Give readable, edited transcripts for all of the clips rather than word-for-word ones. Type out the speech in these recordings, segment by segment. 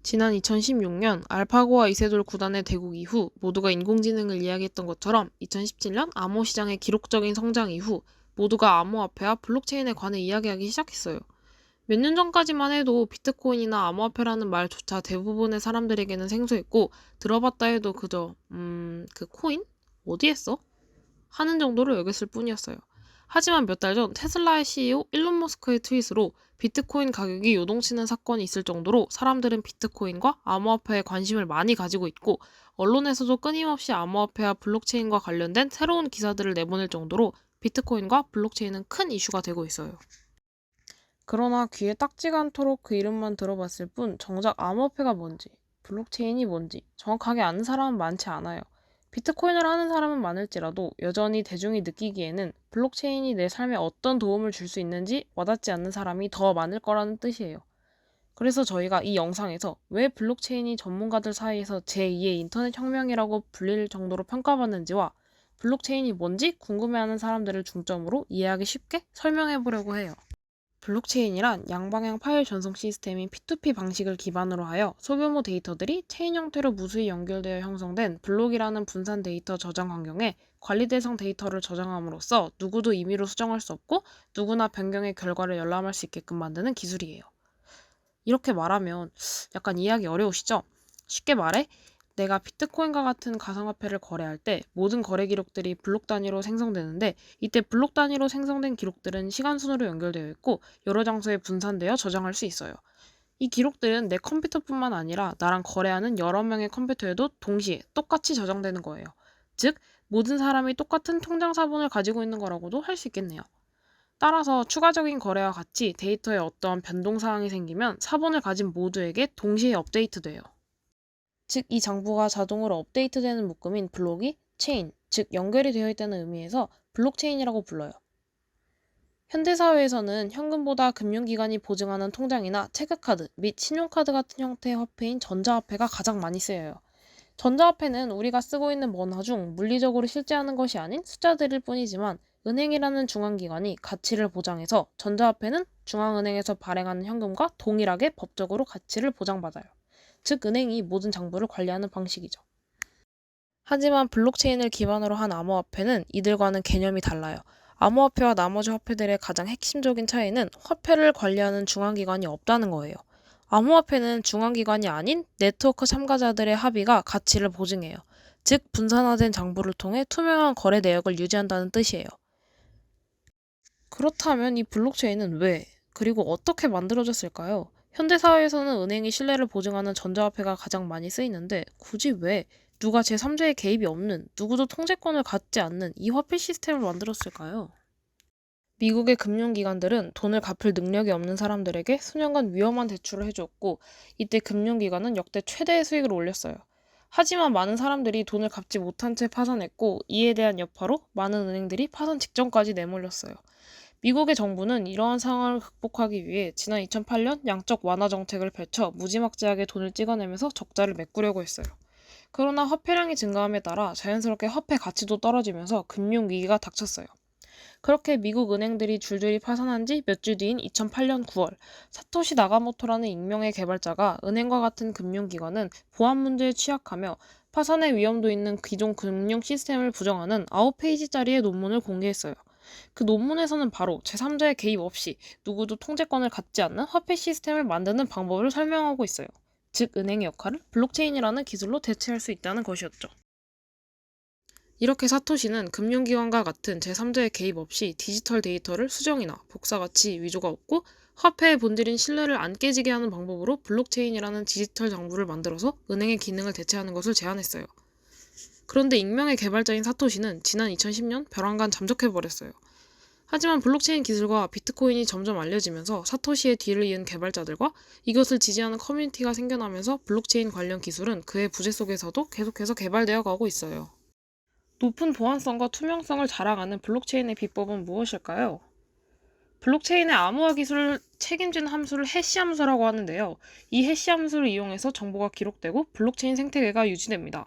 지난 2016년 알파고와 이세돌 구단의 대국 이후 모두가 인공지능을 이야기했던 것처럼 2017년 암호 시장의 기록적인 성장 이후 모두가 암호화폐와 블록체인에 관해 이야기하기 시작했어요. 몇 년 전까지만 해도 비트코인이나 암호화폐라는 말조차 대부분의 사람들에게는 생소했고 들어봤다 해도 그저 그 코인? 어디에 써? 하는 정도로 여겼을 뿐이었어요. 하지만 몇 달 전 테슬라의 CEO 일론 머스크의 트윗으로 비트코인 가격이 요동치는 사건이 있을 정도로 사람들은 비트코인과 암호화폐에 관심을 많이 가지고 있고 언론에서도 끊임없이 암호화폐와 블록체인과 관련된 새로운 기사들을 내보낼 정도로 비트코인과 블록체인은 큰 이슈가 되고 있어요. 그러나 귀에 딱지가 않도록 그 이름만 들어봤을 뿐 정작 암호화폐가 뭔지, 블록체인이 뭔지 정확하게 아는 사람은 많지 않아요. 비트코인을 하는 사람은 많을지라도 여전히 대중이 느끼기에는 블록체인이 내 삶에 어떤 도움을 줄 수 있는지 와닿지 않는 사람이 더 많을 거라는 뜻이에요. 그래서 저희가 이 영상에서 왜 블록체인이 전문가들 사이에서 제2의 인터넷 혁명이라고 불릴 정도로 평가받는지와 블록체인이 뭔지 궁금해하는 사람들을 중점으로 이해하기 쉽게 설명해 보려고 해요. 블록체인이란 양방향 파일 전송 시스템인 P2P 방식을 기반으로 하여 소규모 데이터들이 체인 형태로 무수히 연결되어 형성된 블록이라는 분산 데이터 저장 환경에 관리 대상 데이터를 저장함으로써 누구도 임의로 수정할 수 없고 누구나 변경의 결과를 열람할 수 있게끔 만드는 기술이에요. 이렇게 말하면 약간 이해하기 어려우시죠? 쉽게 말해 내가 비트코인과 같은 가상화폐를 거래할 때 모든 거래 기록들이 블록 단위로 생성되는데 이때 블록 단위로 생성된 기록들은 시간 순으로 연결되어 있고 여러 장소에 분산되어 저장할 수 있어요. 이 기록들은 내 컴퓨터뿐만 아니라 나랑 거래하는 여러 명의 컴퓨터에도 동시에 똑같이 저장되는 거예요. 즉, 모든 사람이 똑같은 통장 사본을 가지고 있는 거라고도 할 수 있겠네요. 따라서 추가적인 거래와 같이 데이터에 어떠한 변동 사항이 생기면 사본을 가진 모두에게 동시에 업데이트돼요. 즉, 이 장부가 자동으로 업데이트되는 묶음인 블록이 체인, 즉 연결이 되어 있다는 의미에서 블록체인이라고 불러요. 현대사회에서는 현금보다 금융기관이 보증하는 통장이나 체크카드 및 신용카드 같은 형태의 화폐인 전자화폐가 가장 많이 쓰여요. 전자화폐는 우리가 쓰고 있는 원화 중 물리적으로 실제하는 것이 아닌 숫자들일 뿐이지만 은행이라는 중앙기관이 가치를 보장해서 전자화폐는 중앙은행에서 발행하는 현금과 동일하게 법적으로 가치를 보장받아요. 즉 은행이 모든 장부를 관리하는 방식이죠. 하지만 블록체인을 기반으로 한 암호화폐는 이들과는 개념이 달라요. 암호화폐와 나머지 화폐들의 가장 핵심적인 차이는 화폐를 관리하는 중앙기관이 없다는 거예요. 암호화폐는 중앙기관이 아닌 네트워크 참가자들의 합의가 가치를 보증해요. 즉 분산화된 장부를 통해 투명한 거래 내역을 유지한다는 뜻이에요. 그렇다면 이 블록체인은 왜, 그리고 어떻게 만들어졌을까요? 현대사회에서는 은행이 신뢰를 보증하는 전자화폐가 가장 많이 쓰이는데 굳이 왜 누가 제3자의 개입이 없는, 누구도 통제권을 갖지 않는 이 화폐 시스템을 만들었을까요? 미국의 금융기관들은 돈을 갚을 능력이 없는 사람들에게 수년간 위험한 대출을 해주었고 이때 금융기관은 역대 최대의 수익을 올렸어요. 하지만 많은 사람들이 돈을 갚지 못한 채 파산했고 이에 대한 여파로 많은 은행들이 파산 직전까지 내몰렸어요. 미국의 정부는 이러한 상황을 극복하기 위해 지난 2008년 양적 완화 정책을 펼쳐 무지막지하게 돈을 찍어내면서 적자를 메꾸려고 했어요. 그러나 화폐량이 증가함에 따라 자연스럽게 화폐 가치도 떨어지면서 금융위기가 닥쳤어요. 그렇게 미국 은행들이 줄줄이 파산한 지 몇 주 뒤인 2008년 9월, 사토시 나가모토라는 익명의 개발자가 은행과 같은 금융기관은 보안 문제에 취약하며 파산의 위험도 있는 기존 금융 시스템을 부정하는 9페이지짜리의 논문을 공개했어요. 그 논문에서는 바로 제3자의 개입 없이 누구도 통제권을 갖지 않는 화폐 시스템을 만드는 방법을 설명하고 있어요. 즉, 은행의 역할을 블록체인이라는 기술로 대체할 수 있다는 것이었죠. 이렇게 사토시는 금융기관과 같은 제3자의 개입 없이 디지털 데이터를 수정이나 복사같이 위조가 없고 화폐의 본질인 신뢰를 안 깨지게 하는 방법으로 블록체인이라는 디지털 장부를 만들어서 은행의 기능을 대체하는 것을 제안했어요. 그런데 익명의 개발자인 사토시는 지난 2010년 벼랑간 잠적해버렸어요. 하지만 블록체인 기술과 비트코인이 점점 알려지면서 사토시의 뒤를 이은 개발자들과 이것을 지지하는 커뮤니티가 생겨나면서 블록체인 관련 기술은 그의 부재 속에서도 계속해서 개발되어 가고 있어요. 높은 보안성과 투명성을 자랑하는 블록체인의 비법은 무엇일까요? 블록체인의 암호화 기술을 책임지는 함수를 해시 함수라고 하는데요. 이 해시 함수를 이용해서 정보가 기록되고 블록체인 생태계가 유지됩니다.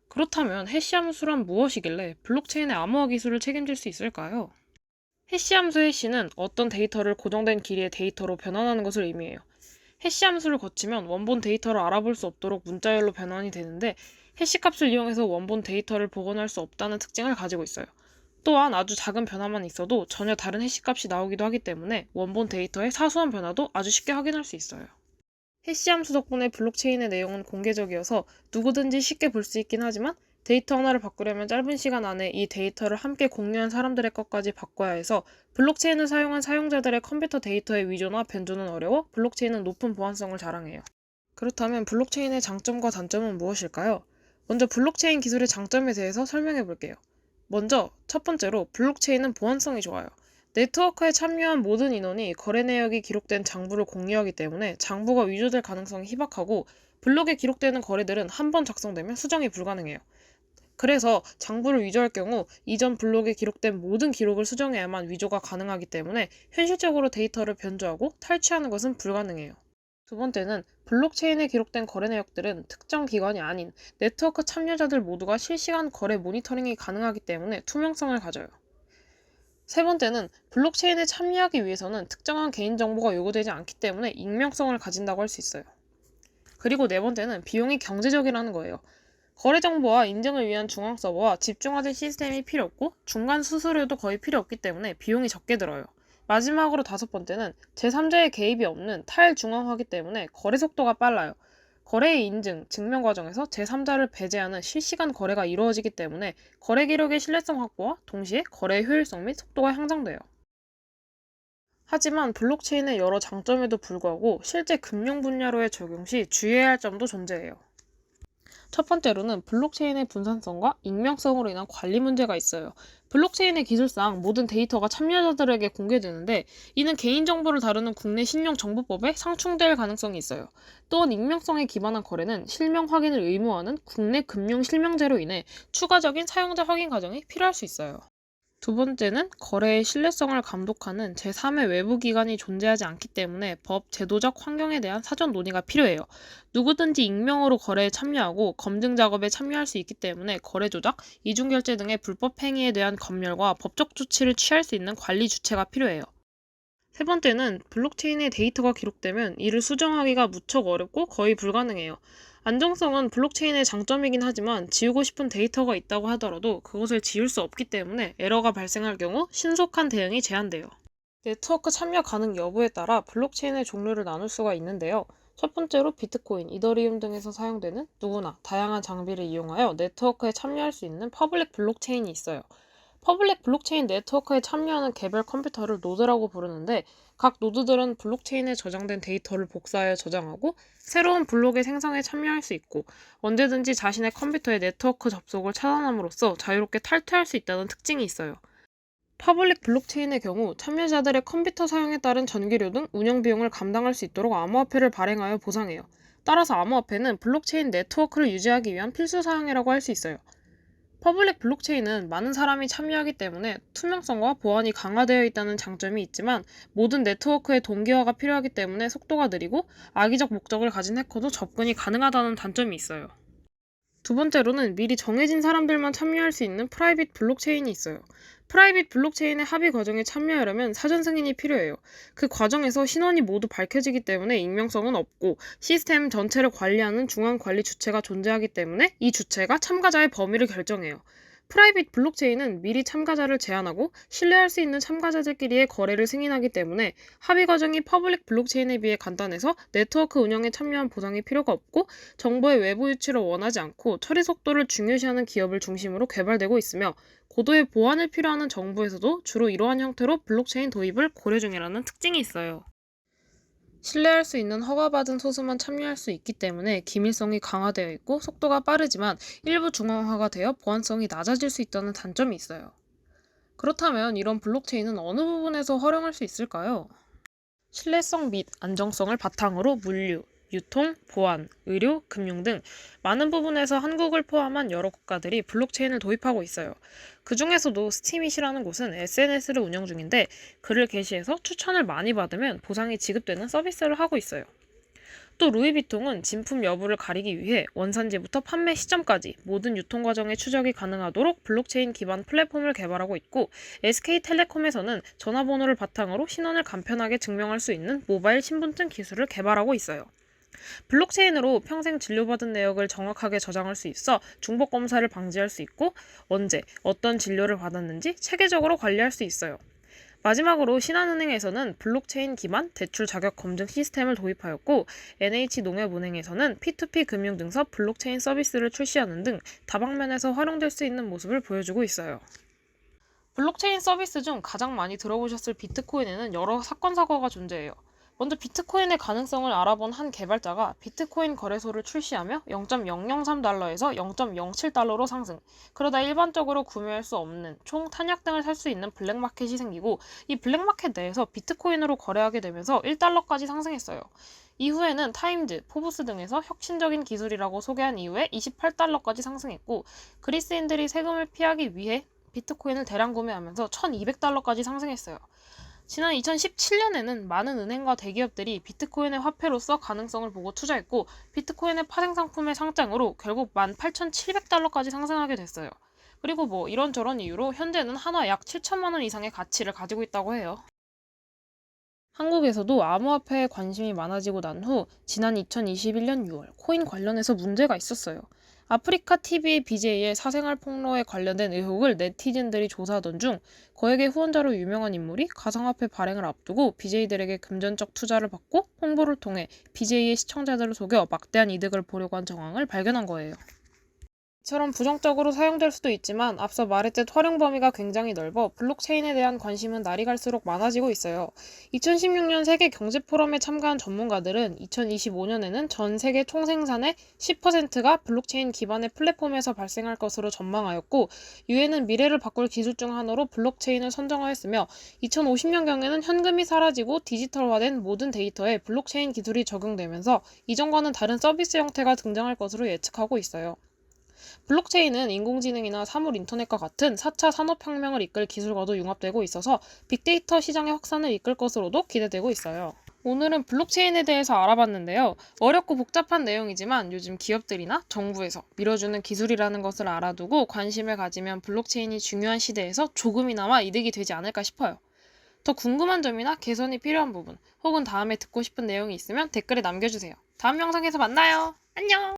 그렇다면 해시 함수란 무엇이길래 블록체인의 암호화 기술을 책임질 수 있을까요? 해시 함수 해시는 어떤 데이터를 고정된 길이의 데이터로 변환하는 것을 의미해요. 해시 함수를 거치면 원본 데이터를 알아볼 수 없도록 문자열로 변환이 되는데 해시값을 이용해서 원본 데이터를 복원할 수 없다는 특징을 가지고 있어요. 또한 아주 작은 변화만 있어도 전혀 다른 해시값이 나오기도 하기 때문에 원본 데이터의 사소한 변화도 아주 쉽게 확인할 수 있어요. 해시 함수 덕분에 블록체인의 내용은 공개적이어서 누구든지 쉽게 볼 수 있긴 하지만 데이터 하나를 바꾸려면 짧은 시간 안에 이 데이터를 함께 공유한 사람들의 것까지 바꿔야 해서 블록체인을 사용한 사용자들의 컴퓨터 데이터의 위조나 변조는 어려워 블록체인은 높은 보안성을 자랑해요. 그렇다면 블록체인의 장점과 단점은 무엇일까요? 먼저 블록체인 기술의 장점에 대해서 설명해 볼게요. 먼저 첫 번째로 블록체인은 보안성이 좋아요. 네트워크에 참여한 모든 인원이 거래 내역이 기록된 장부를 공유하기 때문에 장부가 위조될 가능성이 희박하고 블록에 기록되는 거래들은 한 번 작성되면 수정이 불가능해요. 그래서 장부를 위조할 경우 이전 블록에 기록된 모든 기록을 수정해야만 위조가 가능하기 때문에 현실적으로 데이터를 변조하고 탈취하는 것은 불가능해요. 두 번째는 블록체인에 기록된 거래 내역들은 특정 기관이 아닌 네트워크 참여자들 모두가 실시간 거래 모니터링이 가능하기 때문에 투명성을 가져요. 세 번째는 블록체인에 참여하기 위해서는 특정한 개인정보가 요구되지 않기 때문에 익명성을 가진다고 할 수 있어요. 그리고 네 번째는 비용이 경제적이라는 거예요. 거래 정보와 인증을 위한 중앙 서버와 집중화된 시스템이 필요 없고 중간 수수료도 거의 필요 없기 때문에 비용이 적게 들어요. 마지막으로 다섯 번째는 제3자의 개입이 없는 탈중앙화이기 때문에 거래 속도가 빨라요. 거래의 인증, 증명 과정에서 제3자를 배제하는 실시간 거래가 이루어지기 때문에 거래 기록의 신뢰성 확보와 동시에 거래의 효율성 및 속도가 향상돼요. 하지만 블록체인의 여러 장점에도 불구하고 실제 금융 분야로의 적용 시 주의해야 할 점도 존재해요. 첫 번째로는 블록체인의 분산성과 익명성으로 인한 관리 문제가 있어요. 블록체인의 기술상 모든 데이터가 참여자들에게 공개되는데 이는 개인정보를 다루는 국내 신용정보법에 상충될 가능성이 있어요. 또한 익명성에 기반한 거래는 실명 확인을 의무화하는 국내 금융 실명제로 인해 추가적인 사용자 확인 과정이 필요할 수 있어요. 두 번째는 거래의 신뢰성을 감독하는 제3의 외부 기관이 존재하지 않기 때문에 법, 제도적 환경에 대한 사전 논의가 필요해요. 누구든지 익명으로 거래에 참여하고 검증 작업에 참여할 수 있기 때문에 거래 조작, 이중결제 등의 불법 행위에 대한 검열과 법적 조치를 취할 수 있는 관리 주체가 필요해요. 세 번째는 블록체인에 데이터가 기록되면 이를 수정하기가 무척 어렵고 거의 불가능해요. 안정성은 블록체인의 장점이긴 하지만 지우고 싶은 데이터가 있다고 하더라도 그것을 지울 수 없기 때문에 에러가 발생할 경우 신속한 대응이 제한돼요. 네트워크 참여 가능 여부에 따라 블록체인의 종류를 나눌 수가 있는데요. 첫 번째로 비트코인, 이더리움 등에서 사용되는 누구나 다양한 장비를 이용하여 네트워크에 참여할 수 있는 퍼블릭 블록체인이 있어요. 퍼블릭 블록체인 네트워크에 참여하는 개별 컴퓨터를 노드라고 부르는데 각 노드들은 블록체인에 저장된 데이터를 복사하여 저장하고 새로운 블록의 생성에 참여할 수 있고 언제든지 자신의 컴퓨터의 네트워크 접속을 차단함으로써 자유롭게 탈퇴할 수 있다는 특징이 있어요. 퍼블릭 블록체인의 경우 참여자들의 컴퓨터 사용에 따른 전기료 등 운영 비용을 감당할 수 있도록 암호화폐를 발행하여 보상해요. 따라서 암호화폐는 블록체인 네트워크를 유지하기 위한 필수 사항이라고 할 수 있어요. 퍼블릭 블록체인은 많은 사람이 참여하기 때문에 투명성과 보안이 강화되어 있다는 장점이 있지만 모든 네트워크의 동기화가 필요하기 때문에 속도가 느리고 악의적 목적을 가진 해커도 접근이 가능하다는 단점이 있어요. 두 번째로는 미리 정해진 사람들만 참여할 수 있는 프라이빗 블록체인이 있어요. 프라이빗 블록체인의 합의 과정에 참여하려면 사전 승인이 필요해요. 그 과정에서 신원이 모두 밝혀지기 때문에 익명성은 없고 시스템 전체를 관리하는 중앙 관리 주체가 존재하기 때문에 이 주체가 참가자의 범위를 결정해요. 프라이빗 블록체인은 미리 참가자를 제한하고 신뢰할 수 있는 참가자들끼리의 거래를 승인하기 때문에 합의 과정이 퍼블릭 블록체인에 비해 간단해서 네트워크 운영에 참여한 보상이 필요가 없고 정보의 외부 유출을 원하지 않고 처리 속도를 중요시하는 기업을 중심으로 개발되고 있으며 고도의 보안을 필요하는 정부에서도 주로 이러한 형태로 블록체인 도입을 고려 중이라는 특징이 있어요. 신뢰할 수 있는 허가받은 소수만 참여할 수 있기 때문에 기밀성이 강화되어 있고 속도가 빠르지만 일부 중앙화가 되어 보안성이 낮아질 수 있다는 단점이 있어요. 그렇다면 이런 블록체인은 어느 부분에서 활용할 수 있을까요? 신뢰성 및 안정성을 바탕으로 물류, 유통, 보안, 의료, 금융 등 많은 부분에서 한국을 포함한 여러 국가들이 블록체인을 도입하고 있어요. 그 중에서도 스티밋이라는 곳은 SNS를 운영 중인데 글을 게시해서 추천을 많이 받으면 보상이 지급되는 서비스를 하고 있어요. 또 루이비통은 진품 여부를 가리기 위해 원산지부터 판매 시점까지 모든 유통 과정의 추적이 가능하도록 블록체인 기반 플랫폼을 개발하고 있고, SK텔레콤에서는 전화번호를 바탕으로 신원을 간편하게 증명할 수 있는 모바일 신분증 기술을 개발하고 있어요. 블록체인으로 평생 진료받은 내역을 정확하게 저장할 수 있어 중복 검사를 방지할 수 있고, 언제, 어떤 진료를 받았는지 체계적으로 관리할 수 있어요. 마지막으로 신한은행에서는 블록체인 기반 대출 자격 검증 시스템을 도입하였고, NH농협은행에서는 P2P 금융 등서 블록체인 서비스를 출시하는 등 다방면에서 활용될 수 있는 모습을 보여주고 있어요. 블록체인 서비스 중 가장 많이 들어보셨을 비트코인에는 여러 사건 사고가 존재해요. 먼저 비트코인의 가능성을 알아본 한 개발자가 비트코인 거래소를 출시하며 0.003달러에서 0.07달러로 상승. 그러다 일반적으로 구매할 수 없는 총, 탄약 등을 살 수 있는 블랙마켓이 생기고, 이 블랙마켓 내에서 비트코인으로 거래하게 되면서 1달러까지 상승했어요. 이후에는 타임즈, 포브스 등에서 혁신적인 기술이라고 소개한 이후에 28달러까지 상승했고, 그리스인들이 세금을 피하기 위해 비트코인을 대량 구매하면서 1200달러까지 상승했어요. 지난 2017년에는 많은 은행과 대기업들이 비트코인의 화폐로서 가능성을 보고 투자했고, 비트코인의 파생 상품의 상장으로 결국 18,700달러까지 상승하게 됐어요. 그리고 이런저런 이유로 현재는 한화 약 7천만 원 이상의 가치를 가지고 있다고 해요. 한국에서도 암호화폐에 관심이 많아지고 난 후 지난 2021년 6월 코인 관련해서 문제가 있었어요. 아프리카 TV BJ의 사생활 폭로에 관련된 의혹을 네티즌들이 조사하던 중 거액의 후원자로 유명한 인물이 가상화폐 발행을 앞두고 BJ들에게 금전적 투자를 받고 홍보를 통해 BJ의 시청자들을 속여 막대한 이득을 보려고 한 정황을 발견한 거예요. 이처럼 부정적으로 사용될 수도 있지만 앞서 말했듯 활용 범위가 굉장히 넓어 블록체인에 대한 관심은 날이 갈수록 많아지고 있어요. 2016년 세계 경제 포럼에 참가한 전문가들은 2025년에는 전 세계 총생산의 10%가 블록체인 기반의 플랫폼에서 발생할 것으로 전망하였고, 유엔은 미래를 바꿀 기술 중 하나로 블록체인을 선정하였으며, 2050년경에는 현금이 사라지고 디지털화된 모든 데이터에 블록체인 기술이 적용되면서 이전과는 다른 서비스 형태가 등장할 것으로 예측하고 있어요. 블록체인은 인공지능이나 사물 인터넷과 같은 4차 산업혁명을 이끌 기술과도 융합되고 있어서 빅데이터 시장의 확산을 이끌 것으로도 기대되고 있어요. 오늘은 블록체인에 대해서 알아봤는데요. 어렵고 복잡한 내용이지만 요즘 기업들이나 정부에서 밀어주는 기술이라는 것을 알아두고 관심을 가지면 블록체인이 중요한 시대에서 조금이나마 이득이 되지 않을까 싶어요. 더 궁금한 점이나 개선이 필요한 부분, 혹은 다음에 듣고 싶은 내용이 있으면 댓글에 남겨주세요. 다음 영상에서 만나요. 안녕!